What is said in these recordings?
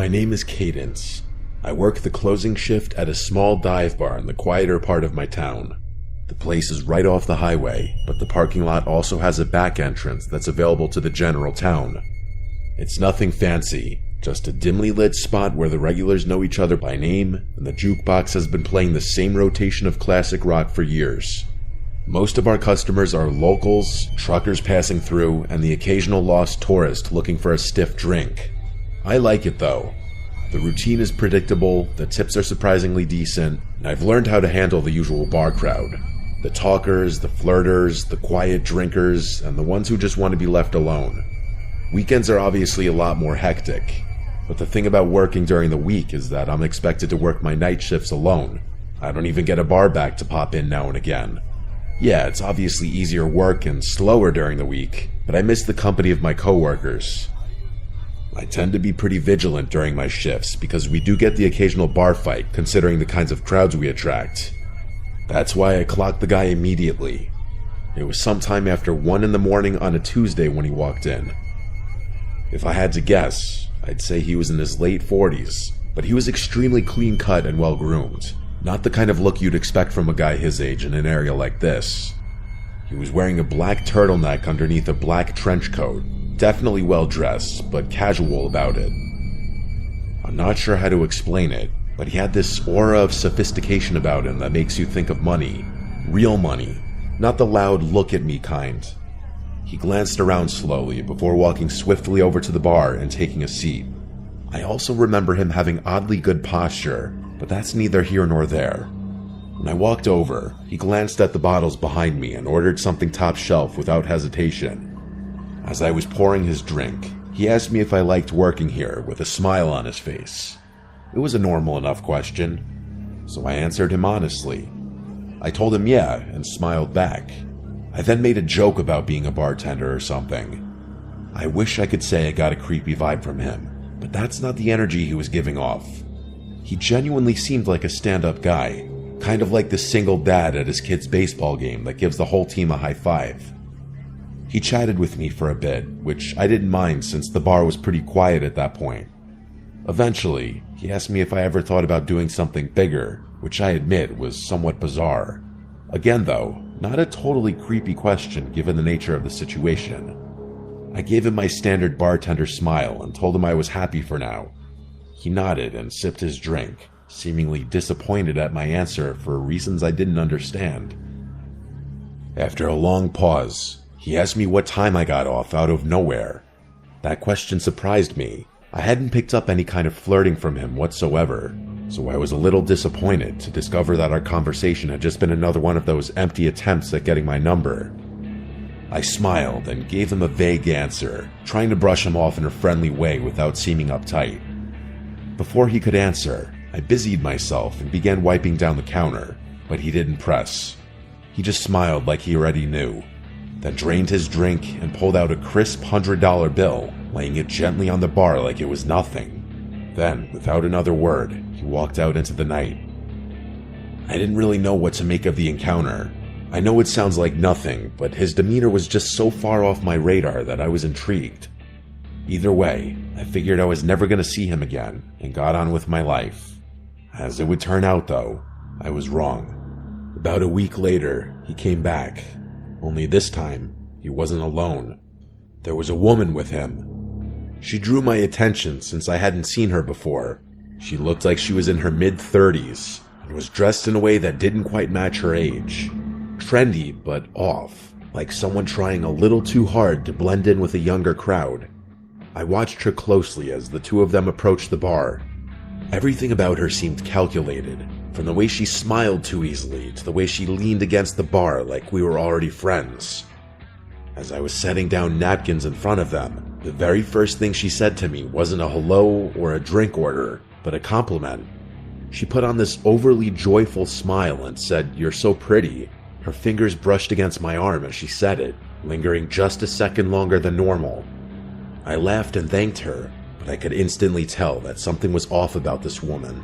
My name is Cadence. I work the closing shift at a small dive bar in the quieter part of my town. The place is right off the highway, but the parking lot also has a back entrance that's available to the general town. It's nothing fancy, just a dimly lit spot where the regulars know each other by name, and the jukebox has been playing the same rotation of classic rock for years. Most of our customers are locals, truckers passing through, and the occasional lost tourist looking for a stiff drink. I like it though. The routine is predictable, the tips are surprisingly decent, and I've learned how to handle the usual bar crowd. The talkers, the flirters, the quiet drinkers, and the ones who just want to be left alone. Weekends are obviously a lot more hectic, but the thing about working during the week is that I'm expected to work my night shifts alone. I don't even get a bar back to pop in now and again. Yeah, it's obviously easier work and slower during the week, but I miss the company of my coworkers. I tend to be pretty vigilant during my shifts because we do get the occasional bar fight considering the kinds of crowds we attract. That's why I clocked the guy immediately. It was sometime after 1 in the morning on a Tuesday when he walked in. If I had to guess, I'd say he was in his late 40s, but he was extremely clean cut and well groomed. Not the kind of look you'd expect from a guy his age in an area like this. He was wearing a black turtleneck underneath a black trench coat. Definitely well dressed, but casual about it. I'm not sure how to explain it, but he had this aura of sophistication about him that makes you think of money. Real money, not the loud look at me kind. He glanced around slowly before walking swiftly over to the bar and taking a seat. I also remember him having oddly good posture, but that's neither here nor there. When I walked over, he glanced at the bottles behind me and ordered something top shelf without hesitation. As I was pouring his drink, he asked me if I liked working here with a smile on his face. It was a normal enough question, so I answered him honestly. I told him yeah and smiled back. I then made a joke about being a bartender or something. I wish I could say I got a creepy vibe from him, but that's not the energy he was giving off. He genuinely seemed like a stand-up guy, kind of like the single dad at his kid's baseball game that gives the whole team a high five. He chatted with me for a bit, which I didn't mind since the bar was pretty quiet at that point. Eventually, he asked me if I ever thought about doing something bigger, which I admit was somewhat bizarre. Again though, not a totally creepy question given the nature of the situation. I gave him my standard bartender smile and told him I was happy for now. He nodded and sipped his drink, seemingly disappointed at my answer for reasons I didn't understand. After a long pause, he asked me what time I got off out of nowhere. That question surprised me. I hadn't picked up any kind of flirting from him whatsoever, so I was a little disappointed to discover that our conversation had just been another one of those empty attempts at getting my number. I smiled and gave him a vague answer, trying to brush him off in a friendly way without seeming uptight. Before he could answer, I busied myself and began wiping down the counter, but he didn't press. He just smiled like he already knew, then drained his drink and pulled out a crisp $100 bill, laying it gently on the bar like it was nothing. Then, without another word, he walked out into the night. I didn't really know what to make of the encounter. I know it sounds like nothing, but his demeanor was just so far off my radar that I was intrigued. Either way, I figured I was never going to see him again and got on with my life. As it would turn out though, I was wrong. About a week later, he came back. Only this time, he wasn't alone. There was a woman with him. She drew my attention since I hadn't seen her before. She looked like she was in her mid-30s and was dressed in a way that didn't quite match her age. Trendy, but off, like someone trying a little too hard to blend in with a younger crowd. I watched her closely as the two of them approached the bar. Everything about her seemed calculated, from the way she smiled too easily to the way she leaned against the bar like we were already friends. As I was setting down napkins in front of them, the very first thing she said to me wasn't a hello or a drink order, but a compliment. She put on this overly joyful smile and said, "You're so pretty." Her fingers brushed against my arm as she said it, lingering just a second longer than normal. I laughed and thanked her, but I could instantly tell that something was off about this woman.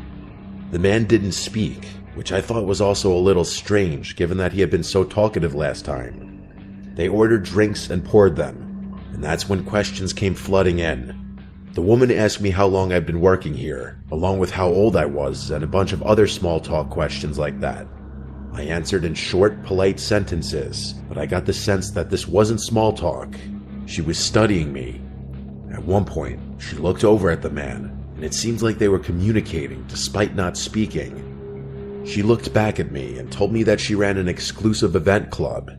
The man didn't speak, which I thought was also a little strange given that he had been so talkative last time. They ordered drinks and poured them, and that's when questions came flooding in. The woman asked me how long I'd been working here, along with how old I was and a bunch of other small talk questions like that. I answered in short, polite sentences, but I got the sense that this wasn't small talk. She was studying me. At one point, she looked over at the man, and it seemed like they were communicating despite not speaking. She looked back at me and told me that she ran an exclusive event club.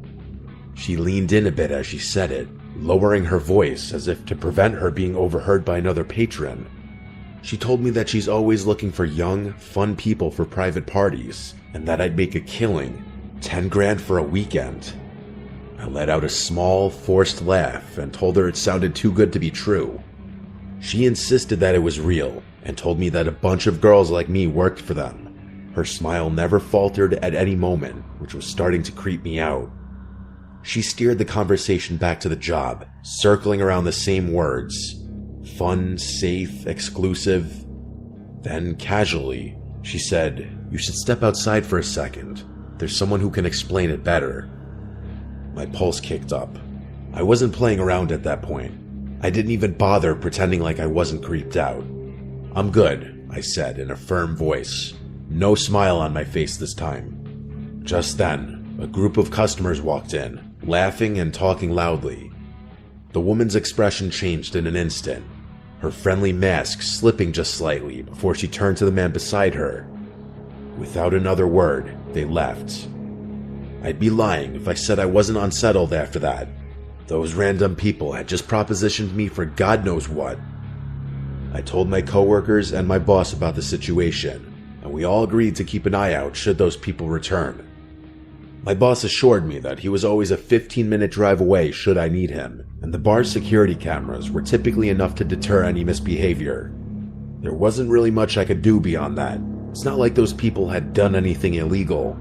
She leaned in a bit as she said it, lowering her voice as if to prevent her being overheard by another patron. She told me that she's always looking for young, fun people for private parties, and that I'd make a killing, 10 grand for a weekend. I let out a small, forced laugh and told her it sounded too good to be true. She insisted that it was real, and told me that a bunch of girls like me worked for them. Her smile never faltered at any moment, which was starting to creep me out. She steered the conversation back to the job, circling around the same words. Fun, safe, exclusive. Then, casually, she said, "You should step outside for a second. There's someone who can explain it better." My pulse kicked up. I wasn't playing around at that point. I didn't even bother pretending like I wasn't creeped out. "I'm good," I said in a firm voice. No smile on my face this time. Just then, a group of customers walked in, laughing and talking loudly. The woman's expression changed in an instant, her friendly mask slipping just slightly before she turned to the man beside her. Without another word, they left. I'd be lying if I said I wasn't unsettled after that. Those random people had just propositioned me for God knows what. I told my coworkers and my boss about the situation, and we all agreed to keep an eye out should those people return. My boss assured me that he was always a 15-minute drive away should I need him, and the bar's security cameras were typically enough to deter any misbehavior. There wasn't really much I could do beyond that. It's not like those people had done anything illegal.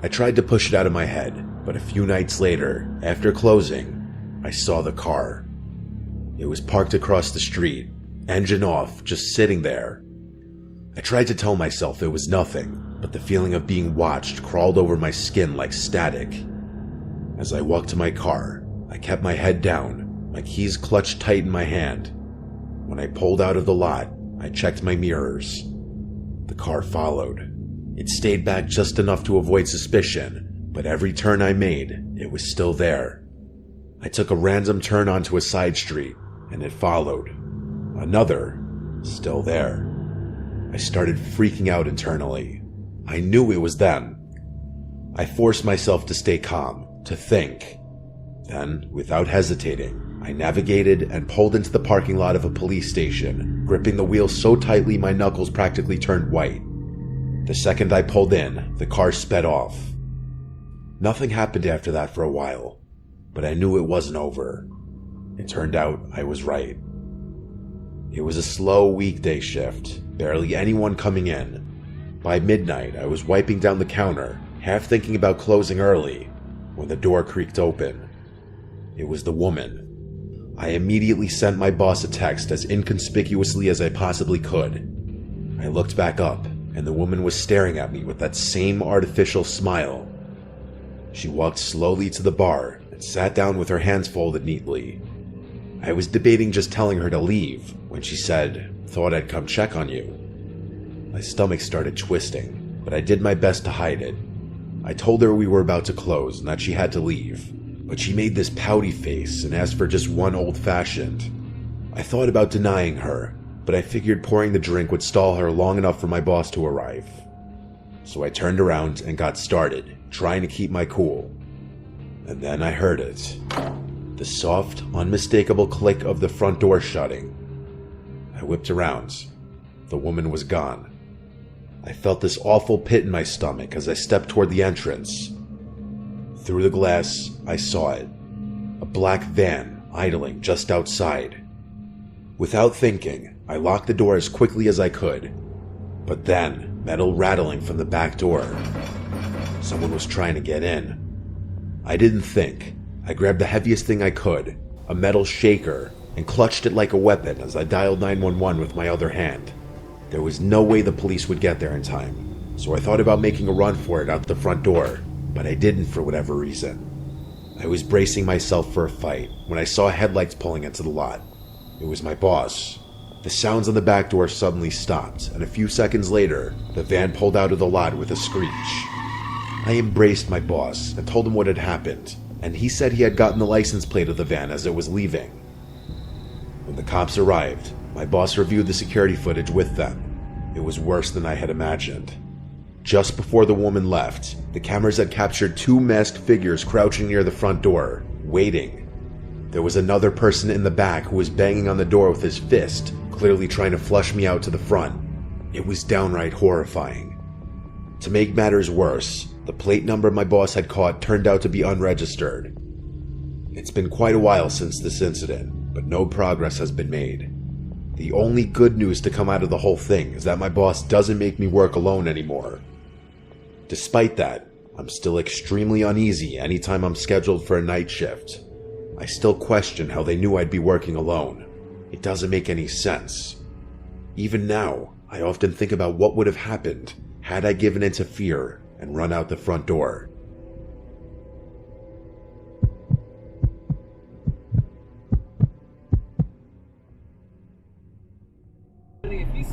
I tried to push it out of my head, but a few nights later, after closing, I saw the car. It was parked across the street, engine off, just sitting there. I tried to tell myself it was nothing, but the feeling of being watched crawled over my skin like static. As I walked to my car, I kept my head down, my keys clutched tight in my hand. When I pulled out of the lot, I checked my mirrors. The car followed. It stayed back just enough to avoid suspicion, but every turn I made, it was still there. I took a random turn onto a side street, and it followed. Another, still there. I started freaking out internally. I knew it was them. I forced myself to stay calm, to think. Then, without hesitating, I navigated and pulled into the parking lot of a police station, gripping the wheel so tightly my knuckles practically turned white. The second I pulled in, the car sped off. Nothing happened after that for a while, but I knew it wasn't over. It turned out I was right. It was a slow weekday shift, barely anyone coming in. By midnight, I was wiping down the counter, half thinking about closing early, when the door creaked open. It was the woman. I immediately sent my boss a text as inconspicuously as I possibly could. I looked back up, and the woman was staring at me with that same artificial smile. She walked slowly to the bar and sat down with her hands folded neatly. I was debating just telling her to leave when she said, "Thought I'd come check on you." My stomach started twisting, but I did my best to hide it. I told her we were about to close and that she had to leave, but she made this pouty face and asked for just one old-fashioned. I thought about denying her, but I figured pouring the drink would stall her long enough for my boss to arrive. So I turned around and got started, trying to keep my cool. And then I heard it. The soft, unmistakable click of the front door shutting. I whipped around. The woman was gone. I felt this awful pit in my stomach as I stepped toward the entrance. Through the glass, I saw it. A black van idling just outside. Without thinking, I locked the door as quickly as I could. But then, metal rattling from the back door. Someone was trying to get in. I didn't think. I grabbed the heaviest thing I could, a metal shaker, and clutched it like a weapon as I dialed 911 with my other hand. There was no way the police would get there in time, so I thought about making a run for it out the front door, but I didn't for whatever reason. I was bracing myself for a fight when I saw headlights pulling into the lot. It was my boss. The sounds on the back door suddenly stopped, and a few seconds later, the van pulled out of the lot with a screech. I embraced my boss and told him what had happened, and he said he had gotten the license plate of the van as it was leaving. When the cops arrived, my boss reviewed the security footage with them. It was worse than I had imagined. Just before the woman left, the cameras had captured 2 masked figures crouching near the front door, waiting. There was another person in the back who was banging on the door with his fist, clearly trying to flush me out to the front. It was downright horrifying. To make matters worse, the plate number my boss had caught turned out to be unregistered. It's been quite a while since this incident, but no progress has been made. The only good news to come out of the whole thing is that my boss doesn't make me work alone anymore. Despite that, I'm still extremely uneasy anytime I'm scheduled for a night shift. I still question how they knew I'd be working alone. It doesn't make any sense. Even now, I often think about what would have happened had I given in to fear and run out the front door.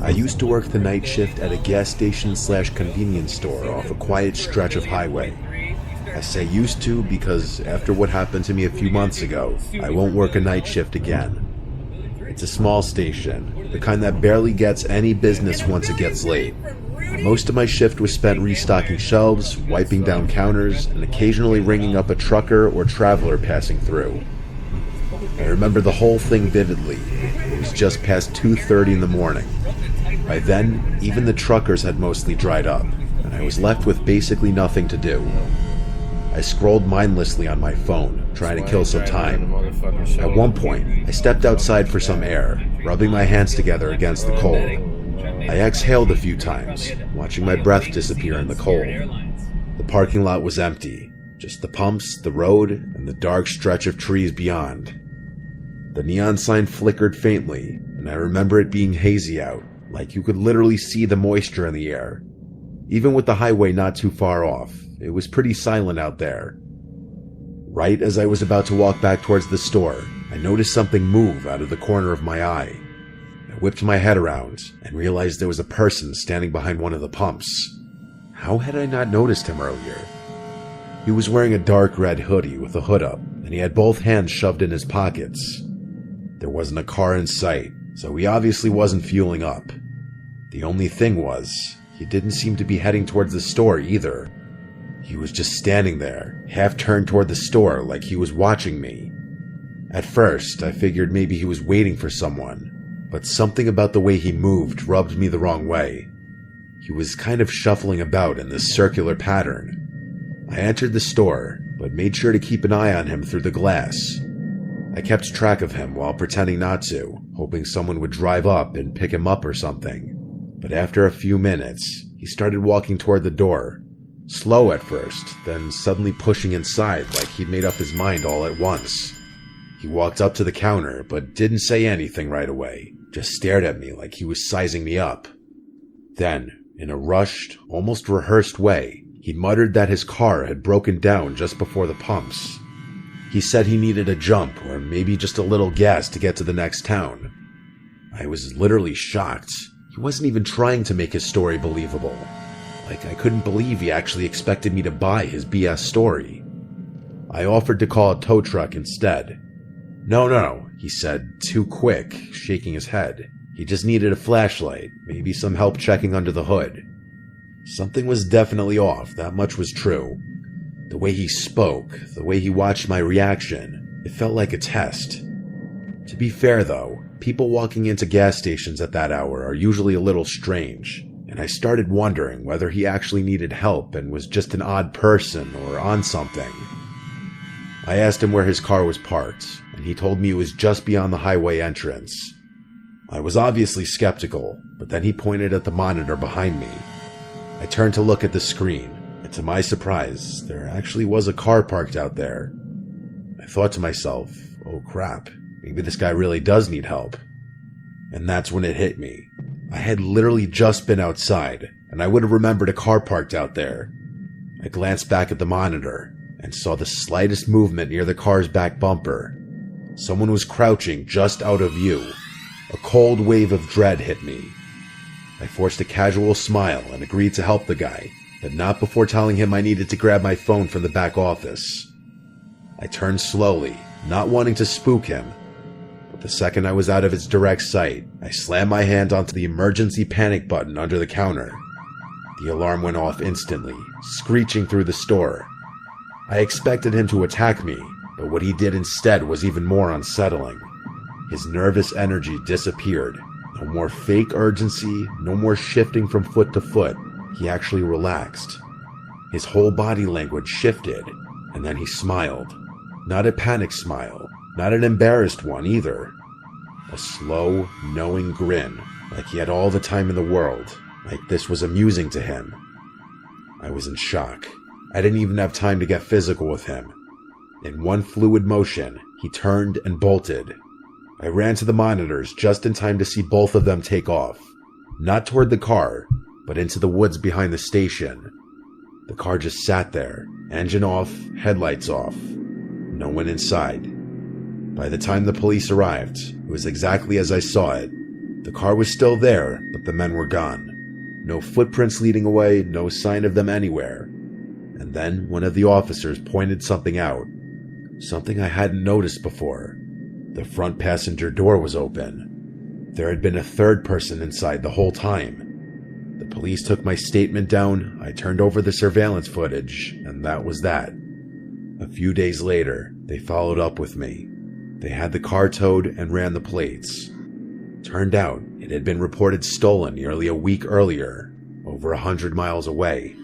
I used to work the night shift at a gas station / convenience store off a quiet stretch of highway. I say used to because after what happened to me a few months ago, I won't work a night shift again. It's a small station, the kind that barely gets any business once it gets late. Most of my shift was spent restocking shelves, wiping down counters, and occasionally ringing up a trucker or traveler passing through. I remember the whole thing vividly. It was just past 2:30 in the morning. By then, even the truckers had mostly dried up, and I was left with basically nothing to do. I scrolled mindlessly on my phone, trying to kill some time. At one point, I stepped outside for some air, rubbing my hands together against the cold. I exhaled a few times, watching my breath disappear in the cold. The parking lot was empty, just the pumps, the road, and the dark stretch of trees beyond. The neon sign flickered faintly, and I remember it being hazy out, like you could literally see the moisture in the air. Even with the highway not too far off, it was pretty silent out there. Right as I was about to walk back towards the store, I noticed something move out of the corner of my eye. I whipped my head around and realized there was a person standing behind one of the pumps. How had I not noticed him earlier? He was wearing a dark red hoodie with a hood up, and he had both hands shoved in his pockets. There wasn't a car in sight, so he obviously wasn't fueling up. The only thing was, he didn't seem to be heading towards the store either. He was just standing there, half turned toward the store like he was watching me. At first, I figured maybe he was waiting for someone, but something about the way he moved rubbed me the wrong way. He was kind of shuffling about in this circular pattern. I entered the store, but made sure to keep an eye on him through the glass. I kept track of him while pretending not to, hoping someone would drive up and pick him up or something. But after a few minutes, he started walking toward the door. Slow at first, then suddenly pushing inside like he'd made up his mind all at once. He walked up to the counter, but didn't say anything right away, just stared at me like he was sizing me up. Then, in a rushed, almost rehearsed way, he muttered that his car had broken down just before the pumps. He said he needed a jump, or maybe just a little gas to get to the next town. I was literally shocked. He wasn't even trying to make his story believable. Like, I couldn't believe he actually expected me to buy his BS story. I offered to call a tow truck instead. No, he said, too quick, shaking his head. He just needed a flashlight, maybe some help checking under the hood. Something was definitely off, that much was true. The way he spoke, the way he watched my reaction, it felt like a test. To be fair though, people walking into gas stations at that hour are usually a little strange, and I started wondering whether he actually needed help and was just an odd person or on something. I asked him where his car was parked, and he told me it was just beyond the highway entrance. I was obviously skeptical, but then he pointed at the monitor behind me. I turned to look at the screen, and to my surprise, there actually was a car parked out there. I thought to myself, oh crap, maybe this guy really does need help. And that's when it hit me. I had literally just been outside, and I would have remembered a car parked out there. I glanced back at the monitor, and saw the slightest movement near the car's back bumper. Someone was crouching just out of view. A cold wave of dread hit me. I forced a casual smile and agreed to help the guy, but not before telling him I needed to grab my phone from the back office. I turned slowly, not wanting to spook him, but the second I was out of his direct sight, I slammed my hand onto the emergency panic button under the counter. The alarm went off instantly, screeching through the store. I expected him to attack me, but what he did instead was even more unsettling. His nervous energy disappeared. No more fake urgency, no more shifting from foot to foot. He actually relaxed. His whole body language shifted, and then he smiled. Not a panic smile, not an embarrassed one either. A slow, knowing grin, like he had all the time in the world, like this was amusing to him. I was in shock. I didn't even have time to get physical with him. In one fluid motion, he turned and bolted. I ran to the monitors just in time to see both of them take off. Not toward the car, but into the woods behind the station. The car just sat there, engine off, headlights off. No one inside. By the time the police arrived, it was exactly as I saw it. The car was still there, but the men were gone. No footprints leading away, no sign of them anywhere. And then one of the officers pointed something out. Something I hadn't noticed before. The front passenger door was open. There had been a third person inside the whole time. The police took my statement down, I turned over the surveillance footage, and that was that. A few days later, they followed up with me. They had the car towed and ran the plates. Turned out, it had been reported stolen nearly a week earlier, over 100 miles away.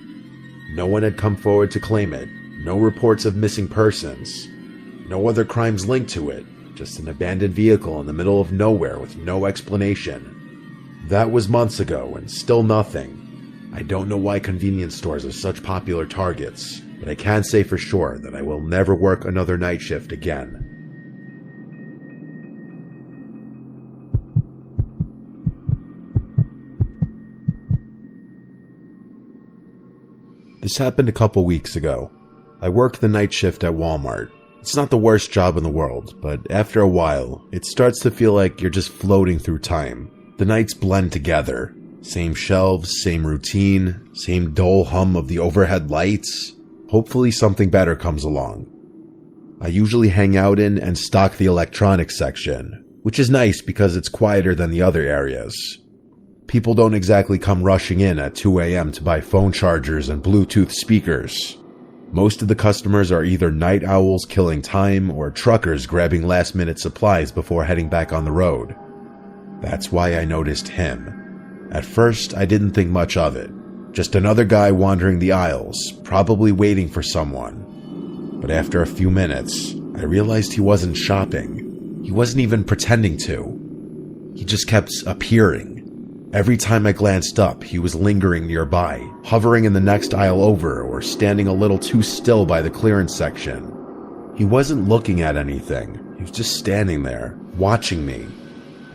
No one had come forward to claim it, no reports of missing persons, no other crimes linked to it, just an abandoned vehicle in the middle of nowhere with no explanation. That was months ago and still nothing. I don't know why convenience stores are such popular targets, but I can say for sure that I will never work another night shift again. This happened a couple weeks ago. I worked the night shift at Walmart. It's not the worst job in the world, but after a while, it starts to feel like you're just floating through time. The nights blend together. Same shelves, same routine, same dull hum of the overhead lights. Hopefully something better comes along. I usually hang out in and stock the electronics section, which is nice because it's quieter than the other areas. People don't exactly come rushing in at 2 a.m. to buy phone chargers and Bluetooth speakers. Most of the customers are either night owls killing time or truckers grabbing last-minute supplies before heading back on the road. That's why I noticed him. At first, I didn't think much of it. Just another guy wandering the aisles, probably waiting for someone. But after a few minutes, I realized he wasn't shopping. He wasn't even pretending to. He just kept appearing. Every time I glanced up, he was lingering nearby, hovering in the next aisle over or standing a little too still by the clearance section. He wasn't looking at anything. He was just standing there, watching me.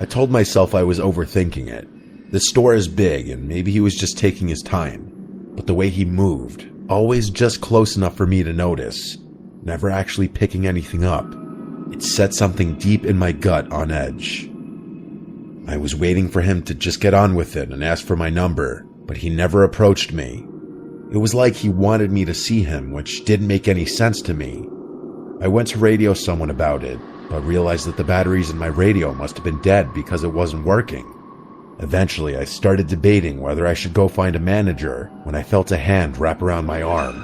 I told myself I was overthinking it. The store is big and maybe he was just taking his time. But the way he moved, always just close enough for me to notice, never actually picking anything up, it set something deep in my gut on edge. I was waiting for him to just get on with it and ask for my number, but he never approached me. It was like he wanted me to see him, which didn't make any sense to me. I went to radio someone about it, but realized that the batteries in my radio must have been dead because it wasn't working. Eventually, I started debating whether I should go find a manager when I felt a hand wrap around my arm.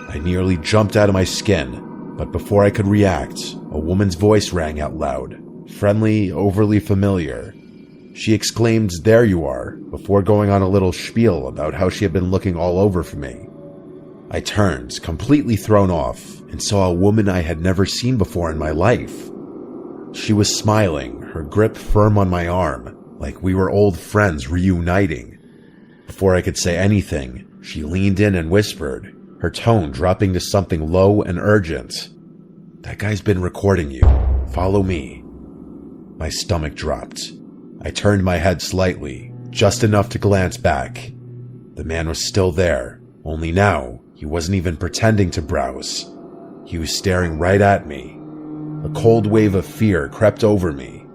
I nearly jumped out of my skin, but before I could react, a woman's voice rang out loud. Friendly, overly familiar. She exclaimed, "There you are," before going on a little spiel about how she had been looking all over for me. I turned, completely thrown off, and saw a woman I had never seen before in my life. She was smiling, her grip firm on my arm, like we were old friends reuniting. Before I could say anything, she leaned in and whispered, her tone dropping to something low and urgent. "That guy's been recording you. Follow me." My stomach dropped. I turned my head slightly, just enough to glance back. The man was still there, only now he wasn't even pretending to browse. He was staring right at me. A cold wave of fear crept over me.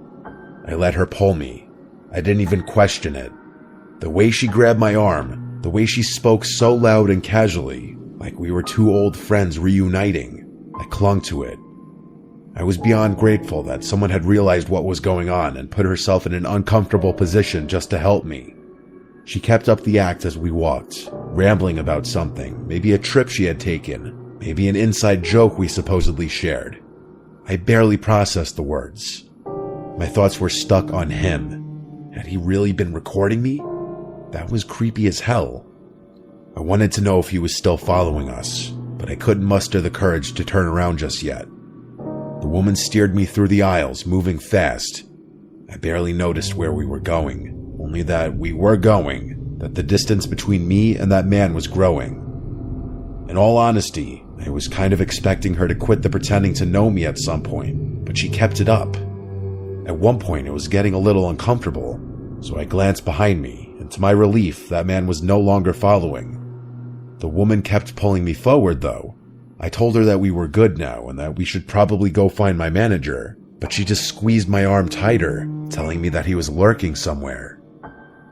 I let her pull me. I didn't even question it. The way she grabbed my arm, the way she spoke so loud and casually, like we were two old friends reuniting, I clung to it. I was beyond grateful that someone had realized what was going on and put herself in an uncomfortable position just to help me. She kept up the act as we walked, rambling about something, maybe a trip she had taken, maybe an inside joke we supposedly shared. I barely processed the words. My thoughts were stuck on him. Had he really been recording me? That was creepy as hell. I wanted to know if he was still following us, but I couldn't muster the courage to turn around just yet. The woman steered me through the aisles, moving fast. I barely noticed where we were going, only that we were going, that the distance between me and that man was growing. In all honesty, I was kind of expecting her to quit the pretending to know me at some point, but she kept it up. At one point, it was getting a little uncomfortable, so I glanced behind me, and to my relief, that man was no longer following. The woman kept pulling me forward, though. I told her that we were good now and that we should probably go find my manager, but she just squeezed my arm tighter, telling me that he was lurking somewhere.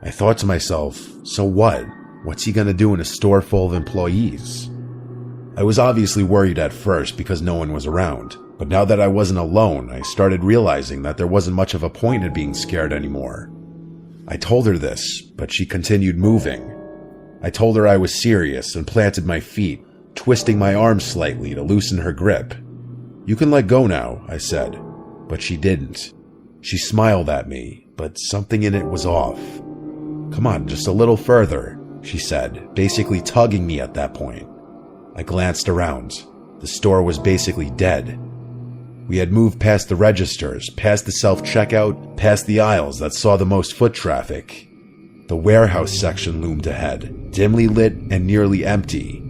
I thought to myself, so what? What's he gonna do in a store full of employees? I was obviously worried at first because no one was around, but now that I wasn't alone, I started realizing that there wasn't much of a point in being scared anymore. I told her this, but she continued moving. I told her I was serious and planted my feet, twisting my arm slightly to loosen her grip. "You can let go now," I said, but she didn't. She smiled at me, but something in it was off. "Come on, just a little further," she said, basically tugging me at that point. I glanced around. The store was basically dead. We had moved past the registers, past the self-checkout, past the aisles that saw the most foot traffic. The warehouse section loomed ahead, dimly lit and nearly empty.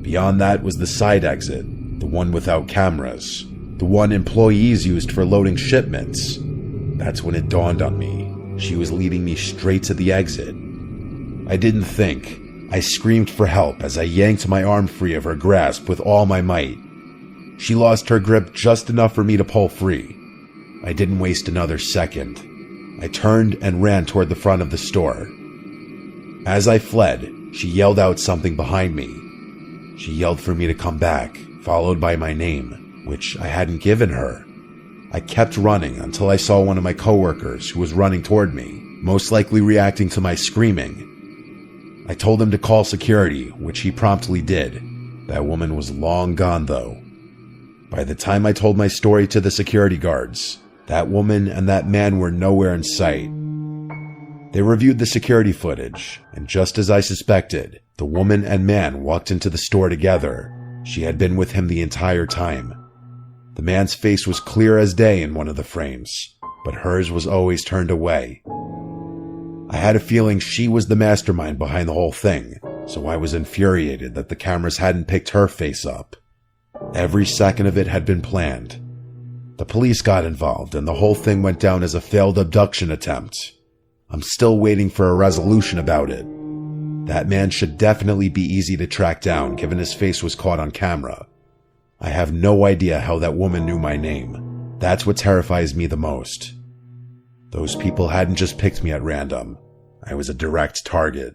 Beyond that was the side exit, the one without cameras, the one employees used for loading shipments. That's when it dawned on me. She was leading me straight to the exit. I didn't think. I screamed for help as I yanked my arm free of her grasp with all my might. She lost her grip just enough for me to pull free. I didn't waste another second. I turned and ran toward the front of the store. As I fled, she yelled out something behind me. She yelled for me to come back, followed by my name, which I hadn't given her. I kept running until I saw one of my coworkers who was running toward me, most likely reacting to my screaming. I told him to call security, which he promptly did. That woman was long gone, though. By the time I told my story to the security guards, that woman and that man were nowhere in sight. They reviewed the security footage, and just as I suspected, the woman and man walked into the store together. She had been with him the entire time. The man's face was clear as day in one of the frames, but hers was always turned away. I had a feeling she was the mastermind behind the whole thing, so I was infuriated that the cameras hadn't picked her face up. Every second of it had been planned. The police got involved, and the whole thing went down as a failed abduction attempt. I'm still waiting for a resolution about it. That man should definitely be easy to track down, given his face was caught on camera. I have no idea how that woman knew my name. That's what terrifies me the most. Those people hadn't just picked me at random. I was a direct target.